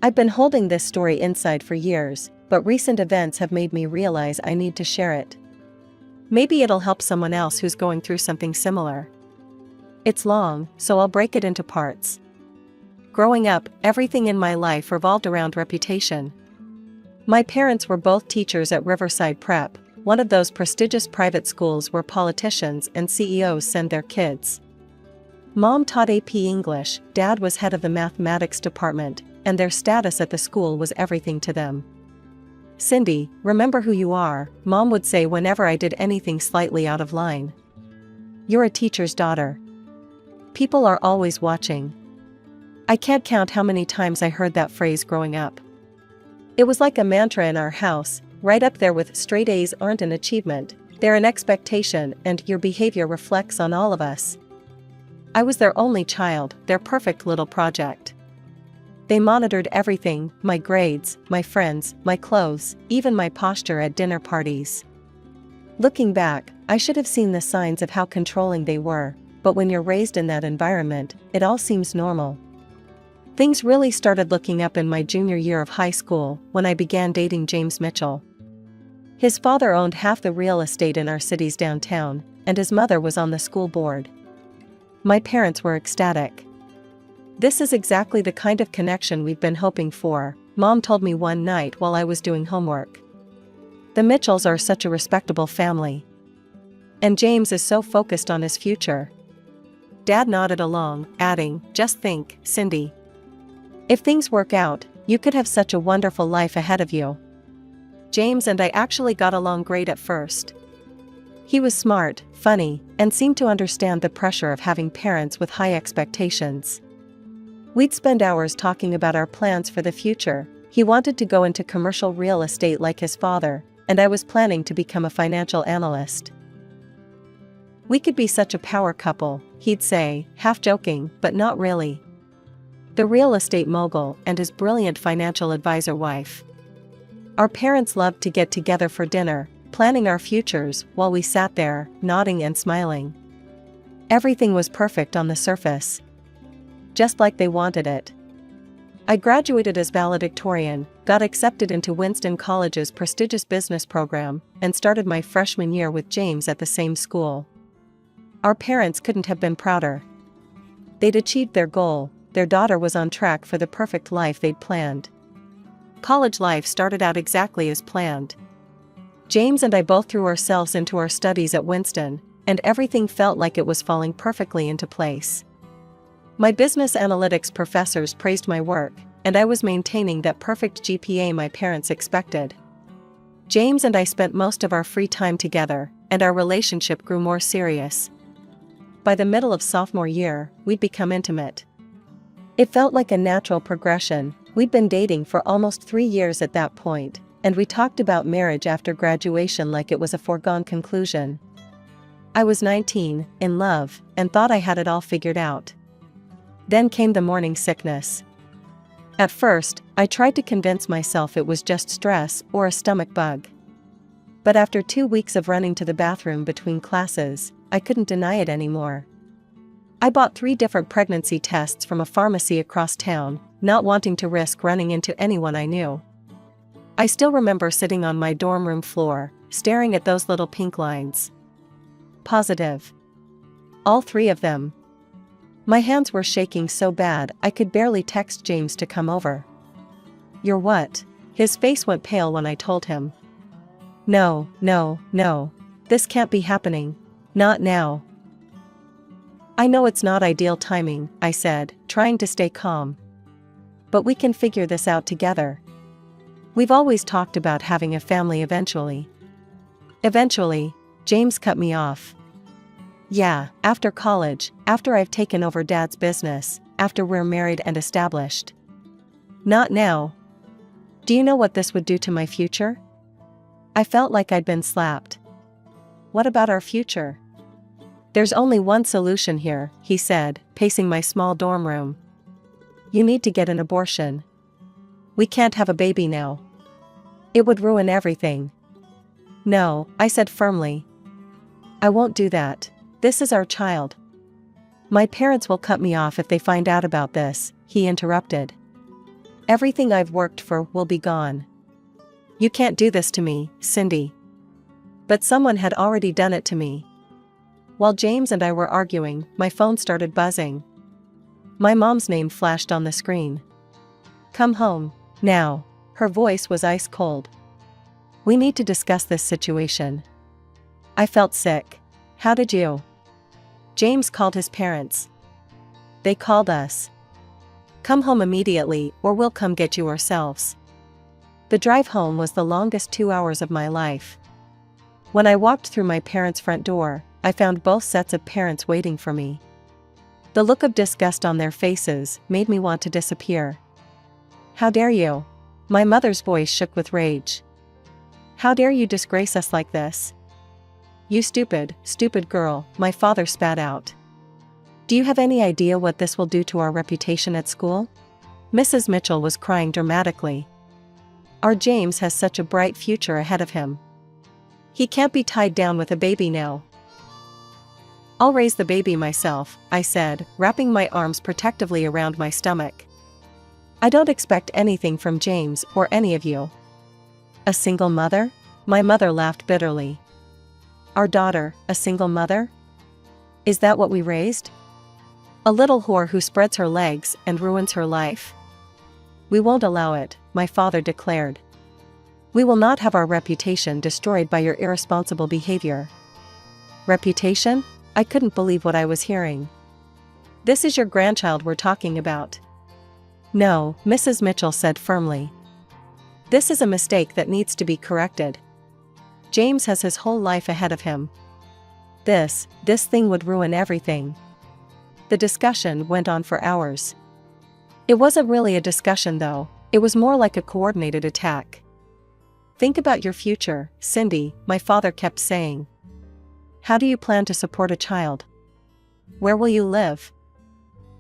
I've been holding this story inside for years, but recent events have made me realize I need to share it. Maybe it'll help someone else who's going through something similar. It's long, so I'll break it into parts. Growing up, everything in my life revolved around reputation. My parents were both teachers at Riverside Prep, one of those prestigious private schools where politicians and CEOs send their kids. Mom taught AP English, Dad was head of the mathematics department, and their status at the school was everything to them. "Cindy, remember who you are," Mom would say whenever I did anything slightly out of line. "You're a teacher's daughter. People are always watching." I can't count how many times I heard that phrase growing up. It was like a mantra in our house, right up there with straight A's aren't an achievement, they're an expectation, and your behavior reflects on all of us. I was their only child, their perfect little project. They monitored everything, my grades, my friends, my clothes, even my posture at dinner parties. Looking back, I should have seen the signs of how controlling they were, but when you're raised in that environment, it all seems normal. Things really started looking up in my junior year of high school, when I began dating James Mitchell. His father owned half the real estate in our city's downtown, and his mother was on the school board. My parents were ecstatic. "This is exactly the kind of connection we've been hoping for," Mom told me one night while I was doing homework. "The Mitchells are such a respectable family. And James is so focused on his future." Dad nodded along, adding, "Just think, Cindy. If things work out, you could have such a wonderful life ahead of you." James and I actually got along great at first. He was smart, funny, and seemed to understand the pressure of having parents with high expectations. We'd spend hours talking about our plans for the future. He wanted to go into commercial real estate like his father, and I was planning to become a financial analyst. "We could be such a power couple," he'd say, half joking, but not really. The real estate mogul and his brilliant financial advisor wife. Our parents loved to get together for dinner, planning our futures while we sat there, nodding and smiling. Everything was perfect on the surface. Just like they wanted it. I graduated as valedictorian, got accepted into Winston College's prestigious business program, and started my freshman year with James at the same school. Our parents couldn't have been prouder. They'd achieved their goal. Their daughter was on track for the perfect life they'd planned. College life started out exactly as planned. James and I both threw ourselves into our studies at Winston, and everything felt like it was falling perfectly into place. My business analytics professors praised my work, and I was maintaining that perfect GPA my parents expected. James and I spent most of our free time together, and our relationship grew more serious. By the middle of sophomore year, we'd become intimate. It felt like a natural progression. We'd been dating for almost 3 years at that point, and we talked about marriage after graduation like it was a foregone conclusion. I was 19, in love, and thought I had it all figured out. Then came the morning sickness. At first, I tried to convince myself it was just stress or a stomach bug. But after 2 weeks of running to the bathroom between classes, I couldn't deny it anymore. I bought 3 different pregnancy tests from a pharmacy across town, not wanting to risk running into anyone I knew. I still remember sitting on my dorm room floor, staring at those little pink lines. Positive. All 3 of them. My hands were shaking so bad I could barely text James to come over. "You're what?" His face went pale when I told him. No. This can't be happening. Not now." "I know it's not ideal timing," I said, trying to stay calm. "But we can figure this out together. We've always talked about having a family eventually." "Eventually," James cut me off. "Yeah, after college, after I've taken over Dad's business, after we're married and established. Not now. Do you know what this would do to my future?" I felt like I'd been slapped. "What about our future?" "There's only one solution here," he said, pacing my small dorm room. "You need to get an abortion. We can't have a baby now. It would ruin everything." "No," I said firmly. "I won't do that. This is our child." "My parents will cut me off if they find out about this," he interrupted. Everything I've worked for will be gone. You can't do this to me, Cindy. But someone had already done it to me. While James and I were arguing, my phone started buzzing. My mom's name flashed on the screen. Come home, now. Her voice was ice cold. We need to discuss this situation. I felt sick. How did you? James called his parents. They called us. Come home immediately or we'll come get you ourselves. The drive home was the longest 2 hours of my life. When I walked through my parents' front door, I found both sets of parents waiting for me. The look of disgust on their faces made me want to disappear. How dare you? My mother's voice shook with rage. How dare you disgrace us like this? You stupid, stupid girl, my father spat out. Do you have any idea what this will do to our reputation at school? Mrs. Mitchell was crying dramatically. Our James has such a bright future ahead of him. He can't be tied down with a baby now. I'll raise the baby myself, I said, wrapping my arms protectively around my stomach. I don't expect anything from James or any of you. A single mother? My mother laughed bitterly. Our daughter, a single mother? Is that what we raised? A little whore who spreads her legs and ruins her life. We won't allow it, my father declared. We will not have our reputation destroyed by your irresponsible behavior. Reputation? I couldn't believe what I was hearing. This is your grandchild we're talking about. No, Mrs. Mitchell said firmly. This is a mistake that needs to be corrected. James has his whole life ahead of him. This thing would ruin everything. The discussion went on for hours. It wasn't really a discussion though, it was more like a coordinated attack. Think about your future, Cindy, my father kept saying. How do you plan to support a child? Where will you live?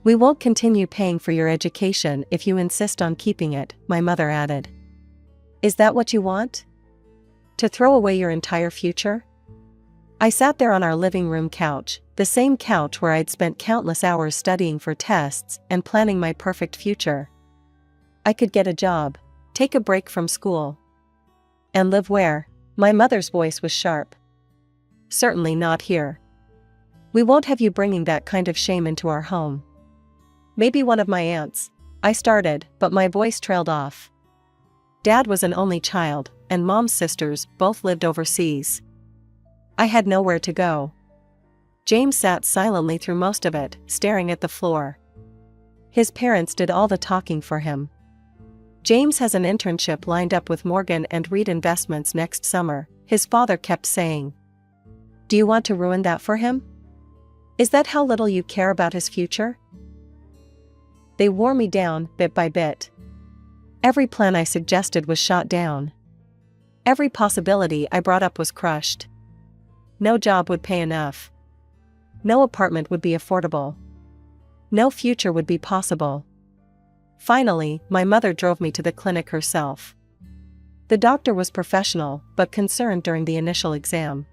We won't continue paying for your education if you insist on keeping it, my mother added. Is that what you want? To throw away your entire future? I sat there on our living room couch, the same couch where I'd spent countless hours studying for tests and planning my perfect future. I could get a job, take a break from school. And live where? My mother's voice was sharp. Certainly not here. We won't have you bringing that kind of shame into our home. Maybe one of my aunts. I started, but my voice trailed off. Dad was an only child, and Mom's sisters both lived overseas. I had nowhere to go. James sat silently through most of it, staring at the floor. His parents did all the talking for him. James has an internship lined up with Morgan and Reed Investments next summer, his father kept saying. Do you want to ruin that for him? Is that how little you care about his future? They wore me down, bit by bit. Every plan I suggested was shot down. Every possibility I brought up was crushed. No job would pay enough. No apartment would be affordable. No future would be possible. Finally, my mother drove me to the clinic herself. The doctor was professional, but concerned during the initial exam.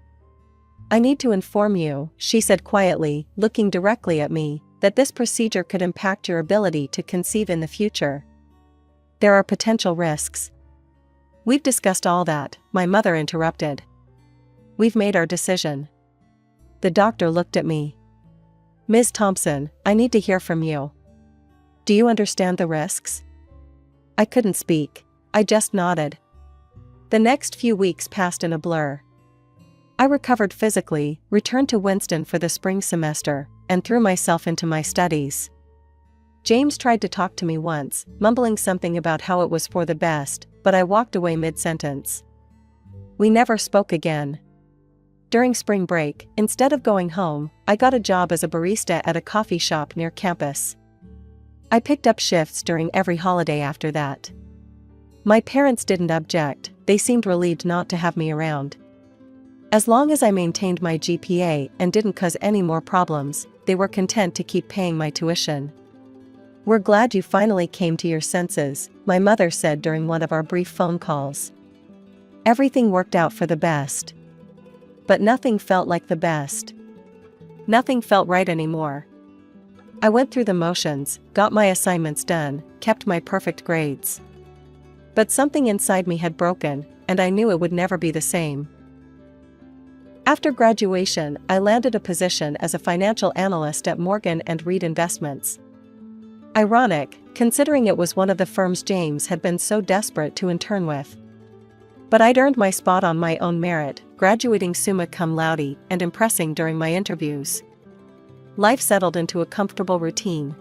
I need to inform you, she said quietly, looking directly at me, that this procedure could impact your ability to conceive in the future. There are potential risks. We've discussed all that, my mother interrupted. We've made our decision. The doctor looked at me. Ms. Thompson, I need to hear from you. Do you understand the risks? I couldn't speak. I just nodded. The next few weeks passed in a blur. I recovered physically, returned to Winston for the spring semester, and threw myself into my studies. James tried to talk to me once, mumbling something about how it was for the best, but I walked away mid-sentence. We never spoke again. During spring break, instead of going home, I got a job as a barista at a coffee shop near campus. I picked up shifts during every holiday after that. My parents didn't object, they seemed relieved not to have me around. As long as I maintained my GPA and didn't cause any more problems, they were content to keep paying my tuition. We're glad you finally came to your senses, my mother said during one of our brief phone calls. Everything worked out for the best. But nothing felt like the best. Nothing felt right anymore. I went through the motions, got my assignments done, kept my perfect grades. But something inside me had broken, and I knew it would never be the same. After graduation, I landed a position as a financial analyst at Morgan & Reed Investments. Ironic, considering it was one of the firms James had been so desperate to intern with. But I'd earned my spot on my own merit, graduating summa cum laude and impressing during my interviews. Life settled into a comfortable routine.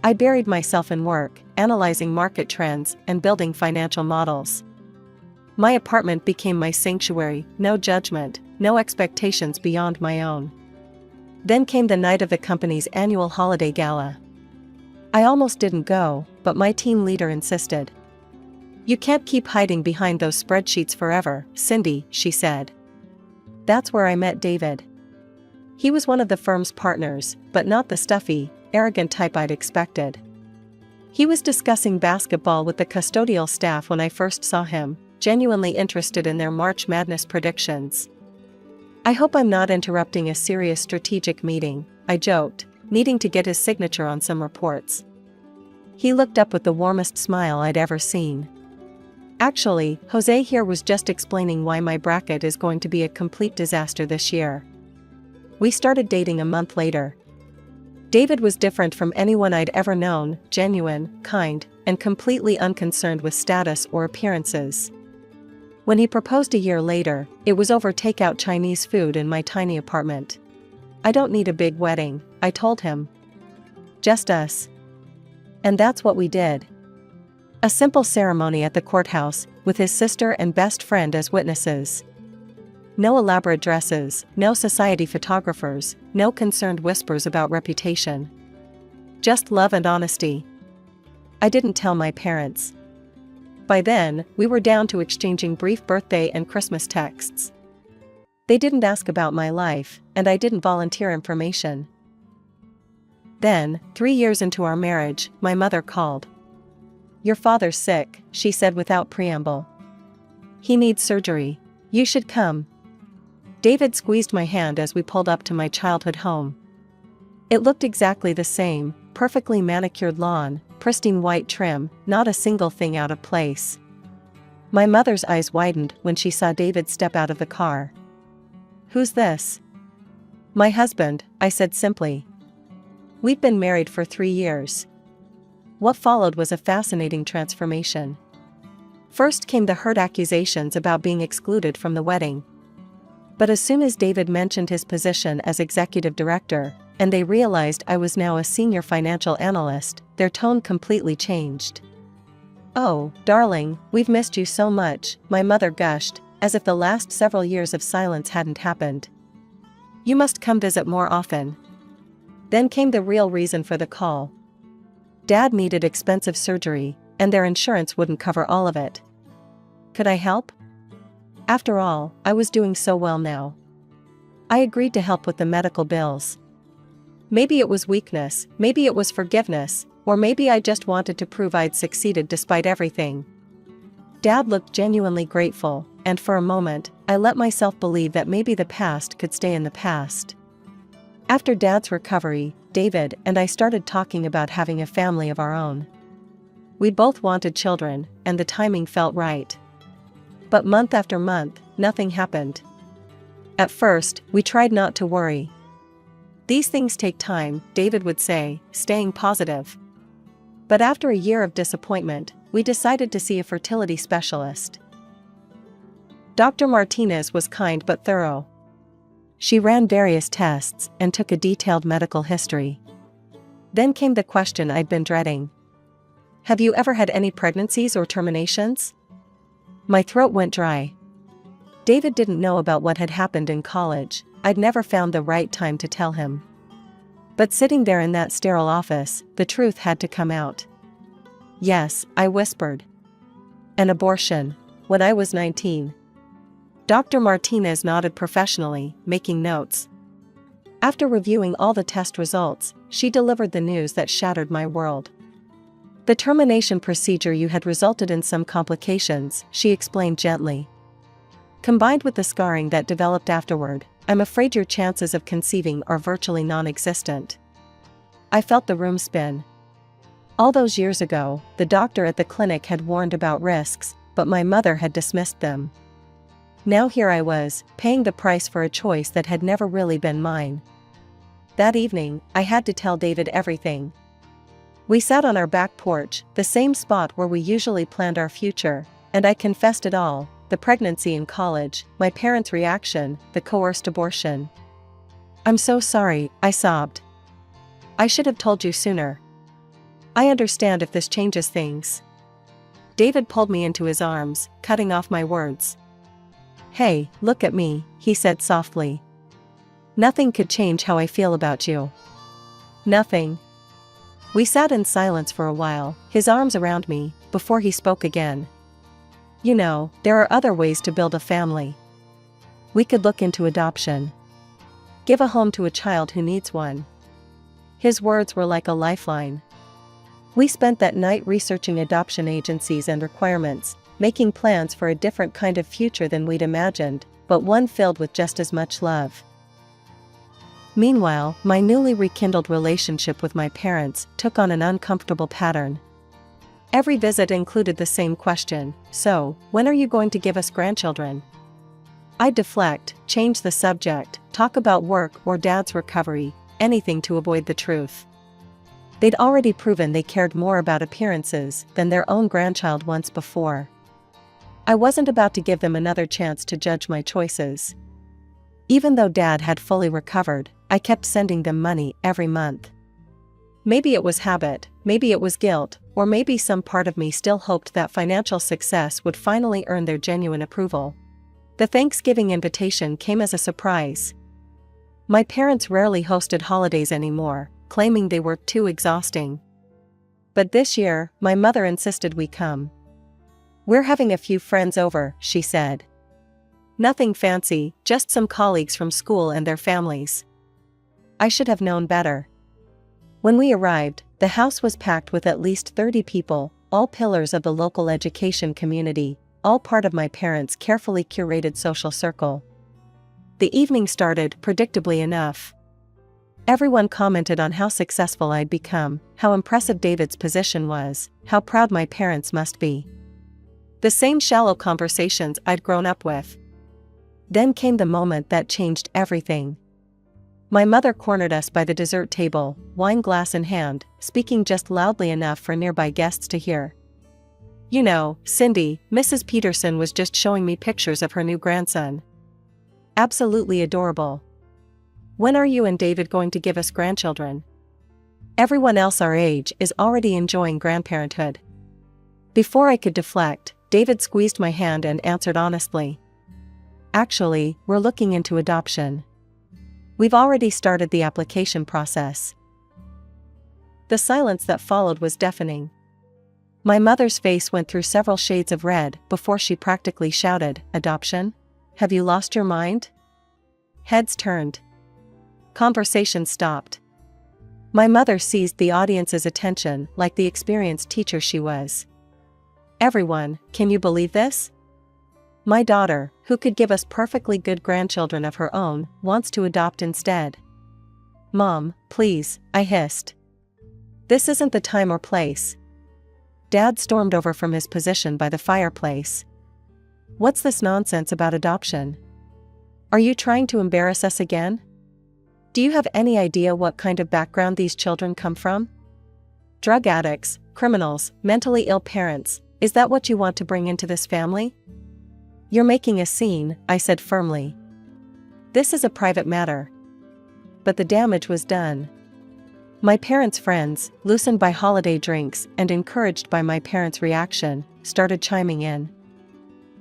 I buried myself in work, analyzing market trends and building financial models. My apartment became my sanctuary, no judgment, no expectations beyond my own. Then came the night of the company's annual holiday gala. I almost didn't go, but my team leader insisted. "You can't keep hiding behind those spreadsheets forever, Cindy," she said. That's where I met David. He was one of the firm's partners, but not the stuffy, arrogant type I'd expected. He was discussing basketball with the custodial staff when I first saw him, genuinely interested in their March Madness predictions. "I hope I'm not interrupting a serious strategic meeting," I joked, needing to get his signature on some reports. He looked up with the warmest smile I'd ever seen. "Actually, Jose here was just explaining why my bracket is going to be a complete disaster this year." We started dating a month later. David was different from anyone I'd ever known, genuine, kind, and completely unconcerned with status or appearances. When he proposed a year later, it was over takeout Chinese food in my tiny apartment. "I don't need a big wedding," I told him. "Just us." And that's what we did. A simple ceremony at the courthouse, with his sister and best friend as witnesses. No elaborate dresses, no society photographers, no concerned whispers about reputation. Just love and honesty. I didn't tell my parents. By then, we were down to exchanging brief birthday and Christmas texts. They didn't ask about my life, and I didn't volunteer information. Then, 3 years into our marriage, my mother called. "Your father's sick," she said without preamble. "He needs surgery. You should come." David squeezed my hand as we pulled up to my childhood home. It looked exactly the same, perfectly manicured lawn, pristine white trim, not a single thing out of place. My mother's eyes widened when she saw David step out of the car. "Who's this?" "My husband," I said simply. We'd been married for 3 years. What followed was a fascinating transformation. First came the hurt accusations about being excluded from the wedding. But as soon as David mentioned his position as executive director, and they realized I was now a senior financial analyst, their tone completely changed. "Oh, darling, we've missed you so much," my mother gushed, as if the last several years of silence hadn't happened. "You must come visit more often." Then came the real reason for the call. Dad needed expensive surgery, and their insurance wouldn't cover all of it. Could I help? After all, I was doing so well now. I agreed to help with the medical bills. Maybe it was weakness, maybe it was forgiveness, or maybe I just wanted to prove I'd succeeded despite everything. Dad looked genuinely grateful, and for a moment, I let myself believe that maybe the past could stay in the past. After Dad's recovery, David and I started talking about having a family of our own. We both wanted children, and the timing felt right. But month after month, nothing happened. At first, we tried not to worry. "These things take time," David would say, staying positive. But after a year of disappointment, we decided to see a fertility specialist. Dr. Martinez was kind but thorough. She ran various tests and took a detailed medical history. Then came the question I'd been dreading. "Have you ever had any pregnancies or terminations?" My throat went dry. David didn't know about what had happened in college. I'd never found the right time to tell him. But sitting there in that sterile office, the truth had to come out. "Yes," I whispered. "An abortion. When I was 19. Dr. Martinez nodded professionally, making notes. After reviewing all the test results, she delivered the news that shattered my world. "The termination procedure you had resulted in some complications," she explained gently. "Combined with the scarring that developed afterward, I'm afraid your chances of conceiving are virtually non-existent." I felt the room spin. All those years ago, the doctor at the clinic had warned about risks, but my mother had dismissed them. Now here I was, paying the price for a choice that had never really been mine. That evening, I had to tell David everything. We sat on our back porch, the same spot where we usually planned our future, and I confessed it all: the pregnancy in college, my parents' reaction, the coerced abortion. "I'm so sorry," I sobbed. "I should have told you sooner. I understand if this changes things." David pulled me into his arms, cutting off my words. "Hey, look at me," he said softly. "Nothing could change how I feel about you. Nothing." We sat in silence for a while, his arms around me, before he spoke again. "You know, there are other ways to build a family. We could look into adoption. Give a home to a child who needs one." His words were like a lifeline. We spent that night researching adoption agencies and requirements, making plans for a different kind of future than we'd imagined, but one filled with just as much love. Meanwhile, my newly rekindled relationship with my parents took on an uncomfortable pattern. Every visit included the same question: "So, when are you going to give us grandchildren?" I'd deflect, change the subject, talk about work or Dad's recovery, anything to avoid the truth. They'd already proven they cared more about appearances than their own grandchild once before. I wasn't about to give them another chance to judge my choices. Even though Dad had fully recovered, I kept sending them money every month. Maybe it was habit, maybe it was guilt, or maybe some part of me still hoped that financial success would finally earn their genuine approval. The Thanksgiving invitation came as a surprise. My parents rarely hosted holidays anymore, claiming they were too exhausting. But this year, my mother insisted we come. "We're having a few friends over," she said. "Nothing fancy, just some colleagues from school and their families." I should have known better. When we arrived, the house was packed with at least 30 people, all pillars of the local education community, all part of my parents' carefully curated social circle. The evening started predictably enough. Everyone commented on how successful I'd become, how impressive David's position was, how proud my parents must be. The same shallow conversations I'd grown up with. Then came the moment that changed everything. My mother cornered us by the dessert table, wine glass in hand, speaking just loudly enough for nearby guests to hear. "You know, Cindy, Mrs. Peterson was just showing me pictures of her new grandson. Absolutely adorable. When are you and David going to give us grandchildren? Everyone else our age is already enjoying grandparenthood." Before I could deflect, David squeezed my hand and answered honestly. "Actually, we're looking into adoption. We've already started the application process." The silence that followed was deafening. My mother's face went through several shades of red before she practically shouted, "Adoption? Have you lost your mind?" Heads turned. Conversation stopped. My mother seized the audience's attention like the experienced teacher she was. "Everyone, can you believe this? My daughter, who could give us perfectly good grandchildren of her own, wants to adopt instead." "Mom, please," I hissed. "This isn't the time or place." Dad stormed over from his position by the fireplace. "What's this nonsense about adoption? Are you trying to embarrass us again? Do you have any idea what kind of background these children come from? Drug addicts, criminals, mentally ill parents, is that what you want to bring into this family?" "You're making a scene," I said firmly. "This is a private matter." But the damage was done. My parents' friends, loosened by holiday drinks and encouraged by my parents' reaction, started chiming in.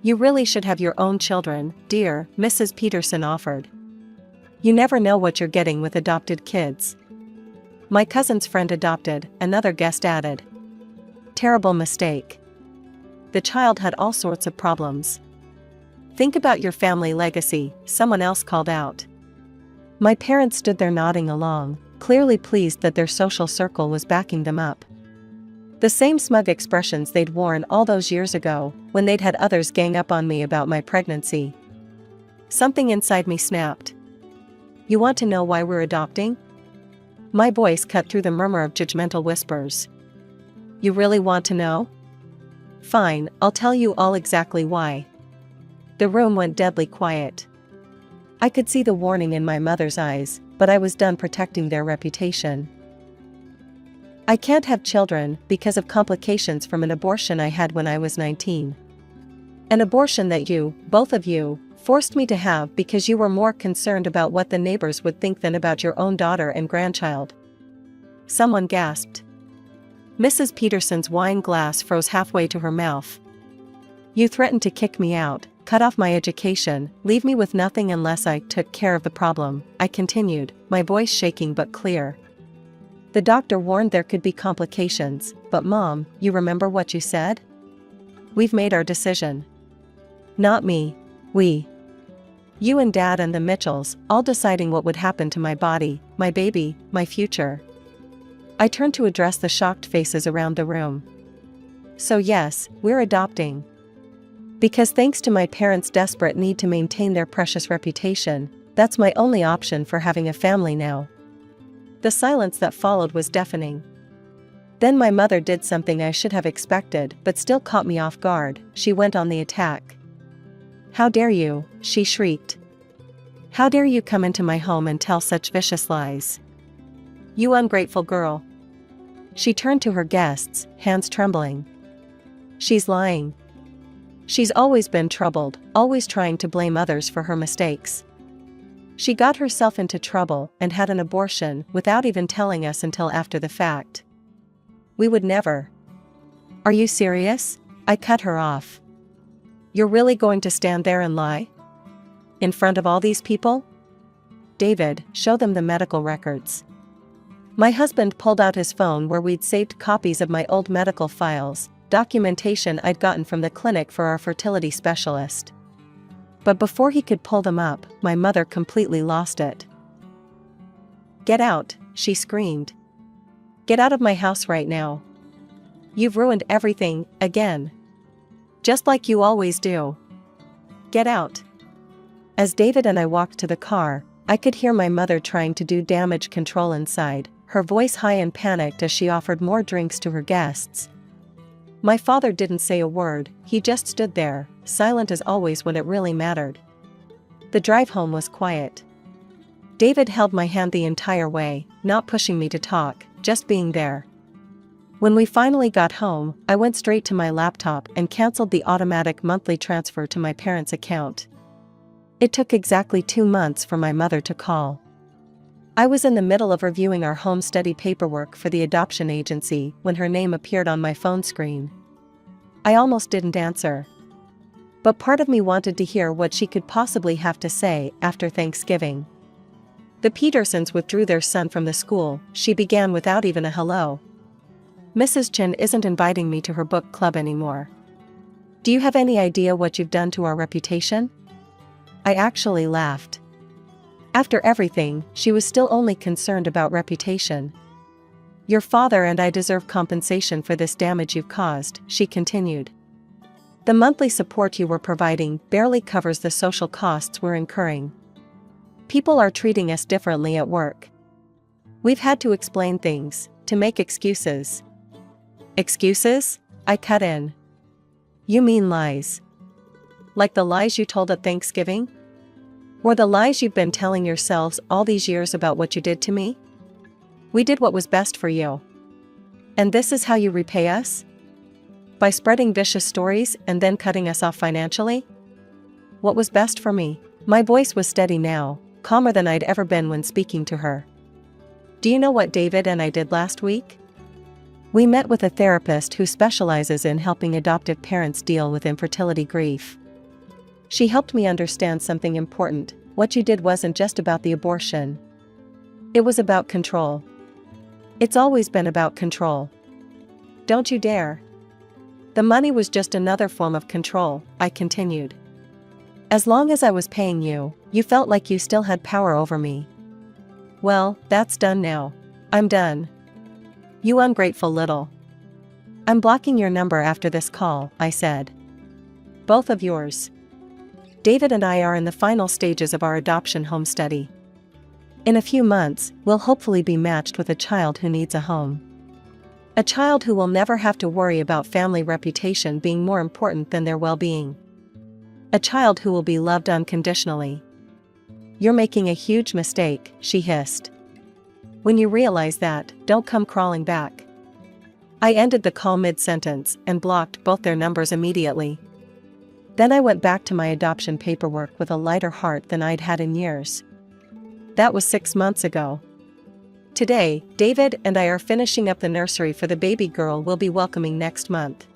"You really should have your own children, dear," Mrs. Peterson offered. "You never know what you're getting with adopted kids." My cousin's friend adopted, another guest added. "Terrible mistake. The child had all sorts of problems." "Think about your family legacy," someone else called out. My parents stood there nodding along, clearly pleased that their social circle was backing them up. The same smug expressions they'd worn all those years ago, when they'd had others gang up on me about my pregnancy. Something inside me snapped. "You want to know why we're adopting? My voice cut through the murmur of judgmental whispers. You really want to know? Fine, I'll tell you all exactly why. The room went deadly quiet. I could see the warning in my mother's eyes, but I was done protecting their reputation. I can't have children because of complications from an abortion I had when I was 19. An abortion that you, both of you, forced me to have because you were more concerned about what the neighbors would think than about your own daughter and grandchild. Someone gasped. Mrs. Peterson's wine glass froze halfway to her mouth. You threatened to kick me out, cut off my education, leave me with nothing unless I took care of the problem, I continued, my voice shaking but clear. The doctor warned there could be complications, but Mom, you remember what you said? We've made our decision. Not me. We. You and Dad and the Mitchells, all deciding what would happen to my body, my baby, my future. I turned to address the shocked faces around the room. So yes, we're adopting. Because thanks to my parents' desperate need to maintain their precious reputation, that's my only option for having a family now. The silence that followed was deafening. Then my mother did something I should have expected but still caught me off guard. She went on the attack. How dare you, she shrieked. How dare you come into my home and tell such vicious lies? You ungrateful girl. She turned to her guests, hands trembling. She's lying. She's always been troubled, always trying to blame others for her mistakes. She got herself into trouble and had an abortion without even telling us until after the fact. We would never. Are you serious? I cut her off. You're really going to stand there and lie? In front of all these people? David, show them the medical records. My husband pulled out his phone where we'd saved copies of my old medical files, documentation I'd gotten from the clinic for our fertility specialist. But before he could pull them up, my mother completely lost it. Get out, she screamed. Get out of my house right now. You've ruined everything, again. Just like you always do. Get out. As David and I walked to the car, I could hear my mother trying to do damage control inside, her voice high and panicked as she offered more drinks to her guests. My father didn't say a word, he just stood there, silent as always when it really mattered. The drive home was quiet. David held my hand the entire way, not pushing me to talk, just being there. When we finally got home, I went straight to my laptop and canceled the automatic monthly transfer to my parents' account. It took exactly 2 months for my mother to call. I was in the middle of reviewing our home study paperwork for the adoption agency when her name appeared on my phone screen. I almost didn't answer. But part of me wanted to hear what she could possibly have to say after Thanksgiving. The Petersons withdrew their son from the school, she began without even a hello. Mrs. Chen isn't inviting me to her book club anymore. Do you have any idea what you've done to our reputation? I actually laughed. After everything, she was still only concerned about reputation. Your father and I deserve compensation for this damage you've caused, she continued. The monthly support you were providing barely covers the social costs we're incurring. People are treating us differently at work. We've had to explain things, to make excuses. Excuses? I cut in. You mean lies. Like the lies you told at Thanksgiving? Or the lies you've been telling yourselves all these years about what you did to me? We did what was best for you. And this is how you repay us? By spreading vicious stories and then cutting us off financially? What was best for me? My voice was steady now, calmer than I'd ever been when speaking to her. Do you know what David and I did last week? We met with a therapist who specializes in helping adoptive parents deal with infertility grief. She helped me understand something important. What you did wasn't just about the abortion. It was about control. It's always been about control. Don't you dare. The money was just another form of control, I continued. As long as I was paying you, you felt like you still had power over me. Well, that's done now. I'm done. You ungrateful little. I'm blocking your number after this call, I said. Both of yours. David and I are in the final stages of our adoption home study. In a few months, we'll hopefully be matched with a child who needs a home. A child who will never have to worry about family reputation being more important than their well-being. A child who will be loved unconditionally. You're making a huge mistake, she hissed. When you realize that, don't come crawling back. I ended the call mid-sentence and blocked both their numbers immediately. Then I went back to my adoption paperwork with a lighter heart than I'd had in years. That was 6 months ago. Today, David and I are finishing up the nursery for the baby girl we'll be welcoming next month.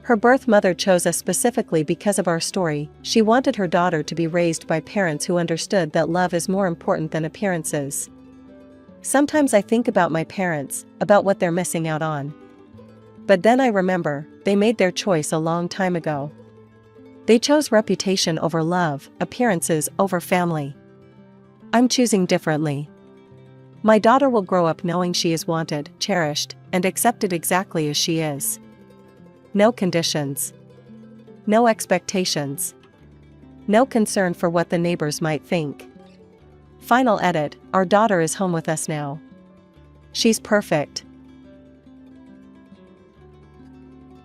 Her birth mother chose us specifically because of our story. She wanted her daughter to be raised by parents who understood that love is more important than appearances. Sometimes I think about my parents, about what they're missing out on. But then I remember, they made their choice a long time ago. They chose reputation over love, appearances over family. I'm choosing differently. My daughter will grow up knowing she is wanted, cherished, and accepted exactly as she is. No conditions. No expectations. No concern for what the neighbors might think. Final edit, our daughter is home with us now. She's perfect.